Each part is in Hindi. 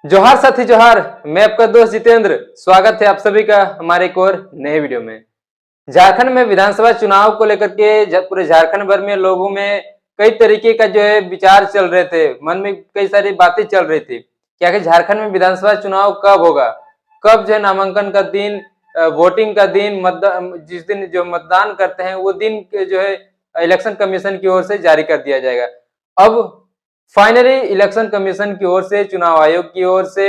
जोहार साथी जोहार। मैं आपका दोस्त जितेंद्र, स्वागत है आप सभी का हमारे एक और नए वीडियो में। झारखंड में विधानसभा चुनाव को लेकर के पूरे झारखंड भर में लोगों में कई तरीके का जो है विचार चल रहे थे, मन में कई सारी बातें चल रही थी कि आखिर झारखंड में विधानसभा चुनाव कब होगा, कब जो है नामांकन का दिन, वोटिंग का दिन, मतदान जिस दिन जो मतदान करते हैं वो दिन जो है इलेक्शन कमीशन की ओर से जारी कर दिया जाएगा। अब फाइनली इलेक्शन कमीशन की ओर से, चुनाव आयोग की ओर से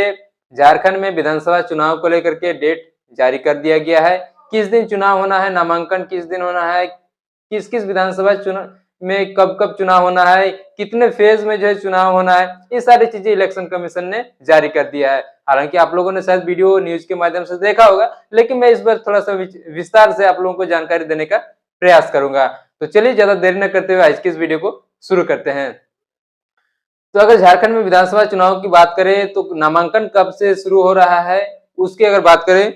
झारखंड में विधानसभा चुनाव को लेकर के डेट जारी कर दिया गया है। किस दिन चुनाव होना है, नामांकन किस दिन होना है, किस किस विधानसभा चुनाव में कब कब चुनाव होना है, कितने फेज में जो है चुनाव होना है, ये सारी चीजें इलेक्शन कमीशन ने जारी कर दिया है। हालांकि आप लोगों ने शायद वीडियो न्यूज के माध्यम से देखा होगा, लेकिन मैं इस बार थोड़ा सा विस्तार से आप लोगों को जानकारी देने का प्रयास करूंगा। तो चलिए ज्यादा देरी न करते हुए आज की इस वीडियो को शुरू करते हैं। तो अगर झारखंड में विधानसभा चुनाव की बात करें तो नामांकन कब से शुरू हो रहा है, उसकी अगर बात करें,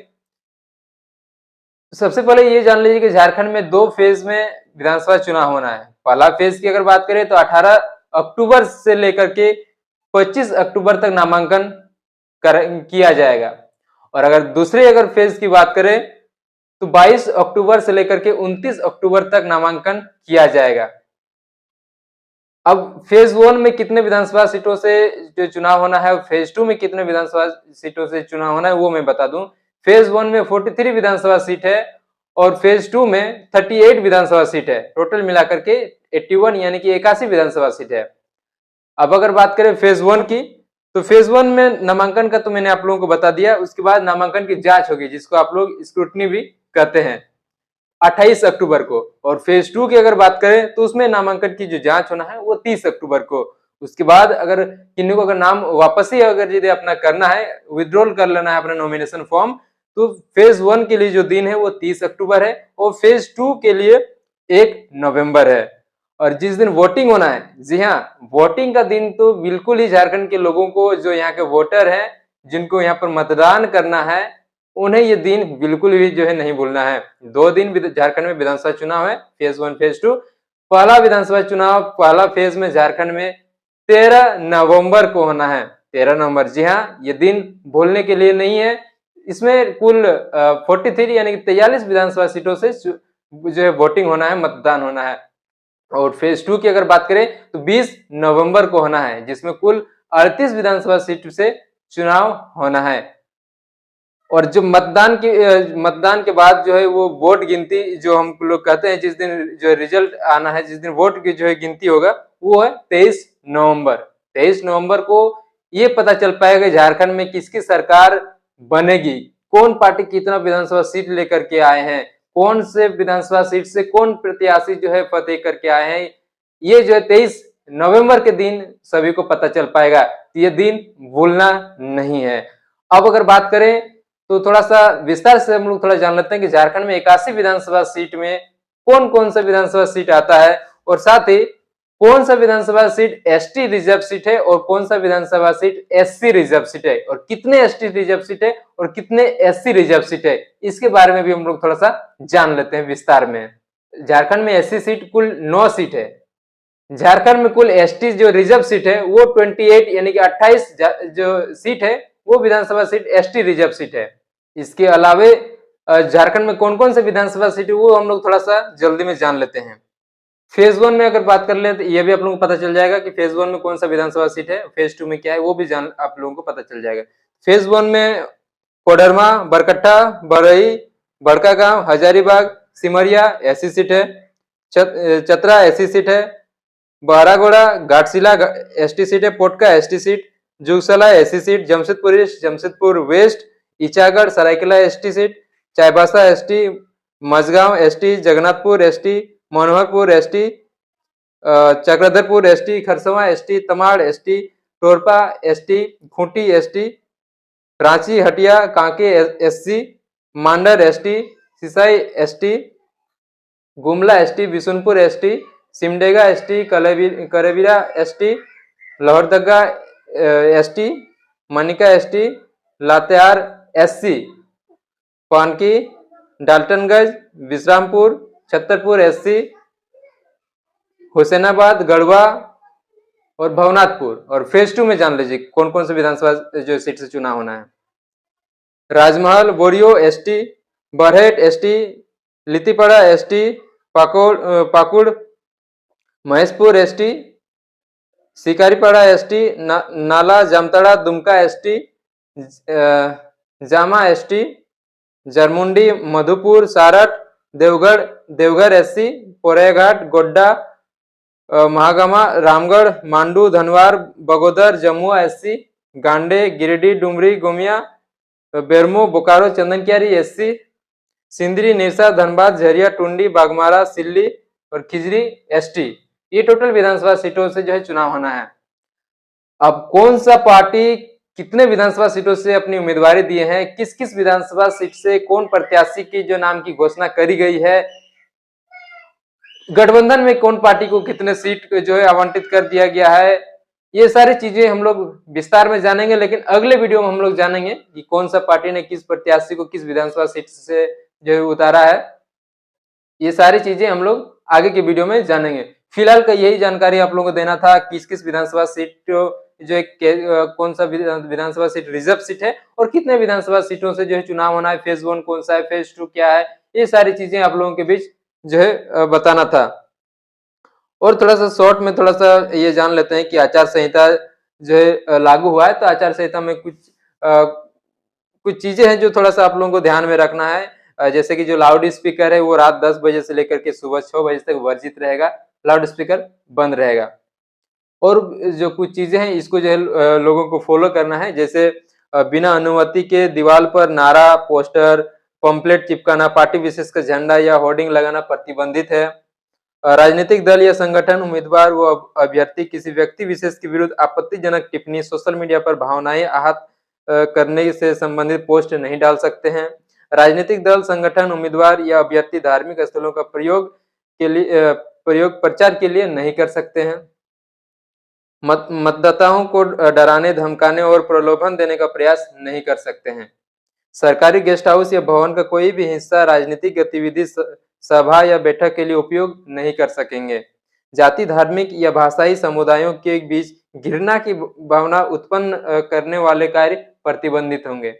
सबसे पहले ये जान लीजिए कि झारखंड में 2 फेज में विधानसभा चुनाव होना है। पहला फेज की अगर बात करें तो 18 अक्टूबर से लेकर के 25 अक्टूबर तक नामांकन किया जाएगा। और अगर दूसरे अगर फेज की बात करें तो 22 अक्टूबर से लेकर के 29 अक्टूबर तक नामांकन किया जाएगा। अब फेज 1 में कितने विधानसभा सीटों से जो चुनाव होना है, फेज 2 में कितने विधानसभा सीटों से चुनाव होना है वो मैं बता दूं। फेज 1 में 43 विधानसभा सीट है और फेज 2 में 38 विधानसभा सीट है। टोटल मिलाकर के 81 यानी कि 81 विधानसभा सीट है। अब अगर बात करें फेज 1 की, तो फेज 1 में नामांकन का तो मैंने आप लोगों को बता दिया। उसके बाद नामांकन की जांच होगी, जिसको आप लोग स्क्रूटनी भी कहते हैं, 28 अक्टूबर को। और फेज 2 की अगर बात करें तो उसमें नामांकन की जो जांच होना है वो 30 अक्टूबर को। उसके बाद अगर किन्हीं को अगर नाम वापस ही अगर यदि अपना करना है, विड्रॉल कर लेना है अपना नॉमिनेशन फॉर्म, तो फेज 1 के लिए जो दिन है वो 30 अक्टूबर है और फेज 2 के लिए 1 नवंबर है। और जिस दिन वोटिंग होना है, जी हाँ, वोटिंग का दिन तो बिल्कुल ही झारखंड के लोगों को, जो यहाँ के वोटर हैं, जिनको यहाँ पर मतदान करना है, उन्हें ये दिन बिल्कुल भी जो है नहीं भूलना है। 2 दिन झारखंड में विधानसभा चुनाव है, फेज 1 फेज 2। पहला विधानसभा चुनाव पहला फेज में झारखंड में 13 नवंबर को होना है। 13 नवंबर, जी हाँ, ये दिन भूलने के लिए नहीं है। इसमें कुल 43 यानी कि 43 विधानसभा सीटों से जो है वोटिंग होना है, मतदान होना है। और फेज 2 की अगर बात करें तो 20 नवंबर को होना है, जिसमें कुल 38 विधानसभा सीट से चुनाव होना है। और जो मतदान के बाद जो है वो वोट गिनती, जो हम लोग कहते हैं, जिस दिन जो रिजल्ट आना है, जिस दिन वोट की जो है गिनती होगा, वो है 23 नवंबर। 23 नवंबर को ये पता चल पाएगा झारखंड में किसकी सरकार बनेगी, कौन पार्टी कितना विधानसभा सीट लेकर के आए हैं, कौन से विधानसभा सीट से कौन प्रत्याशी जो है फतेह करके आए हैं। ये जो है 23 नवंबर के दिन सभी को पता चल पाएगा। ये दिन भूलना नहीं है। अब अगर बात करें तो थोड़ा सा विस्तार से हम लोग थोड़ा जान लेते हैं कि झारखंड में 81 विधानसभा सीट में कौन कौन सा विधानसभा सीट आता है, और साथ ही कौन सा विधानसभा सीट एसटी रिजर्व सीट है और कौन सा विधानसभा सीट एससी रिजर्व सीट है, और कितने एसटी रिजर्व सीट है और कितने एससी रिजर्व सीट है, इसके बारे में भी हम लोग थोड़ा सा जान लेते हैं विस्तार में। झारखंड में एससी सीट कुल 9 सीट है। झारखंड में कुल एसटी जो रिजर्व सीट है वो 28 यानी कि 28 जो सीट है वो विधानसभा सीट एसटी रिजर्व सीट है। इसके अलावे झारखंड में कौन कौन से विधानसभा सीट है वो हम लोग थोड़ा सा जल्दी में जान लेते हैं। फेज 1 में अगर बात कर ले तो ये भी आप लोगों को पता चल जाएगा कि फेज 1 में कौन सा विधानसभा सीट है, फेज 2 में क्या है वो भी जान आप लोगों को पता चल जाएगा। फेज 1 में कोडरमा, बरकट्टा, बरई, बड़कागांव, हजारीबाग, सिमरिया एससी सीट है, चतरा एससी सीट है, बहरागोड़ा घाटशिला एसटी सीट है, Potka ST seat, Jugsalai SC seat, Jamshedpur east, Jamshedpur west, Ichagarh Seraikela ST seat, Chaibasa ST, Majhgaon ST, Jagannathpur ST, Manoharpur ST, Chakradharpur ST, Kharsawan ST, Tamar ST, Torpa ST, Khunti ST, Ranchi Hatia Kanke SC, Mandar ST, Sisai ST, Gumla ST, Bishunpur ST, Simdega ST, Karbira ST, Lohardaga ST, Manika ST, Latehar SC, Panki, Daltonganj, Vishrampur, Chhatarpur SC, Hussainabad, Garhwa, और भवनाथपुर। और फेज 2 में जान लीजिए कौन कौन से विधानसभा जो सीट से चुनाव होना है। Rajmahal Borio ST, Barhait ST, Littipara ST, Pakur Maheshpur ST, Shikaripara ST, Nala Jamtara Dumka ST, Jama ST, Jarmundi Madhupur Sarath, Deoghar SC, Poreyahat Godda Mahagama Ramgarh Mandu Dhanwar Bagodar Jamua SC, Gandey Giridih Dumri Gomia Bermo Bokaro Chandankiyari SC, Sindri Nirsa Dhanbad Jharia Tundi Baghmara Silli और खिजरी एसटी। ये टोटल विधानसभा सीटों से जो है चुनाव होना है। अब कौन सा पार्टी कितने विधानसभा सीटों से अपनी उम्मीदवारी दिए हैं, किस किस विधानसभा सीट से कौन प्रत्याशी की जो नाम की घोषणा करी गई है, गठबंधन में कौन पार्टी को कितने सीट जो है आवंटित कर दिया गया है, ये सारी चीजें हम लोग विस्तार में जानेंगे। लेकिन अगले वीडियो में हम लोग जानेंगे कि कौन सा पार्टी ने किस प्रत्याशी को किस विधानसभा सीट से जो है उतारा है। ये सारी चीजें हम लोग आगे के वीडियो में जानेंगे। फिलहाल का यही जानकारी आप लोगों को देना था, किस किस विधानसभा सीट जो एक कौन सा विधानसभा सीट रिजर्व सीट है और कितने विधानसभा सीटों से जो है चुनाव होना है, फेज 1 कौन सा है, फेज 2 क्या है, ये सारी चीजें आप लोगों के बीच जो है बताना था। और थोड़ा सा शॉर्ट में थोड़ा सा ये जान लेते हैं कि आचार संहिता जो है लागू हुआ है, तो आचार संहिता में कुछ चीजें हैं जो थोड़ा सा आप लोगों को ध्यान में रखना है। जैसे कि जो लाउड स्पीकर है वो रात 10 बजे से लेकर के सुबह 6 बजे तक वर्जित रहेगा, लाउड स्पीकर बंद रहेगा। और जो कुछ चीजें हैं इसको जो है लोगों को फॉलो करना है, जैसे बिना अनुमति के दीवार पर नारा पोस्टर पंपलेट चिपकाना, पार्टी विशेष का झंडा या होर्डिंग लगाना प्रतिबंधित है। राजनीतिक दल या संगठन उम्मीदवार व अभ्यर्थी किसी व्यक्ति विशेष के विरुद्ध आपत्तिजनक टिप्पणी सोशल मीडिया पर भावनाएं आहत करने से संबंधित पोस्ट नहीं डाल सकते हैं। राजनीतिक दल संगठन उम्मीदवार या अभ्यर्थी धार्मिक स्थलों का प्रयोग प्रचार के लिए नहीं कर सकते हैं। मतदाताओं को डराने धमकाने और प्रलोभन देने का प्रयास नहीं कर सकते हैं। सरकारी गेस्ट हाउस या भवन का कोई भी हिस्सा राजनीतिक गतिविधि सभा या बैठक के लिए उपयोग नहीं कर सकेंगे। जाति धार्मिक या भाषाई समुदायों के बीच घृणा की भावना उत्पन्न करने वाले कार्य प्रतिबंधित होंगे।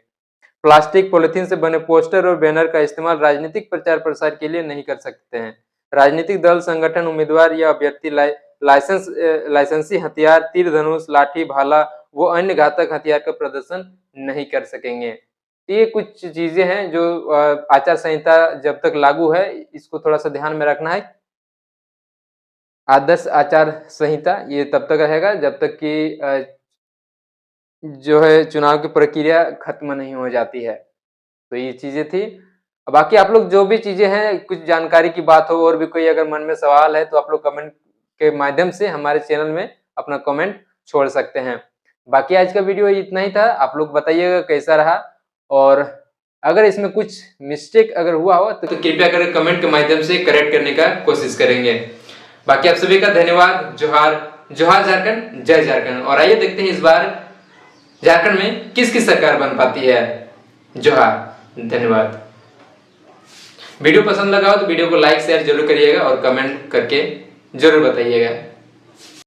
प्लास्टिक पॉलिथीन से बने पोस्टर और बैनर का इस्तेमाल राजनीतिक प्रचार प्रसार के लिए नहीं कर सकते हैं। राजनीतिक दल संगठन उम्मीदवार या अभ्यर्थी लाइसेंसी हथियार तीर धनुष लाठी भाला वो अन्य घातक हथियार का प्रदर्शन नहीं कर सकेंगे। ये कुछ चीजें हैं जो आचार संहिता जब तक लागू है इसको थोड़ा सा ध्यान में रखना है। आदर्श आचार संहिता ये तब तक रहेगा जब तक कि जो है चुनाव की प्रक्रिया खत्म नहीं हो जाती है। तो ये चीजें थी। बाकी आप लोग जो भी चीजें हैं, कुछ जानकारी की बात हो और भी कोई अगर मन में सवाल है तो आप लोग कमेंट के माध्यम से हमारे चैनल में अपना कमेंट छोड़ सकते हैं। बाकी आज का वीडियो इतना ही था, आप लोग बताइएगा कैसा रहा और अगर इसमें कुछ मिस्टेक अगर हुआ हो तो कृपया कर कमेंट के माध्यम से करेक्ट करने का कोशिश करेंगे। बाकी आप सभी का धन्यवाद। जोहार जोहार झारखंड, जय झारखंड। और आइए देखते हैं इस बार झारखंड में किसकी सरकार बन पाती है। जोहार, धन्यवाद। वीडियो पसंद लगा हो तो वीडियो को लाइक शेयर जरूर करिएगा और कमेंट करके जरूर बताइएगा।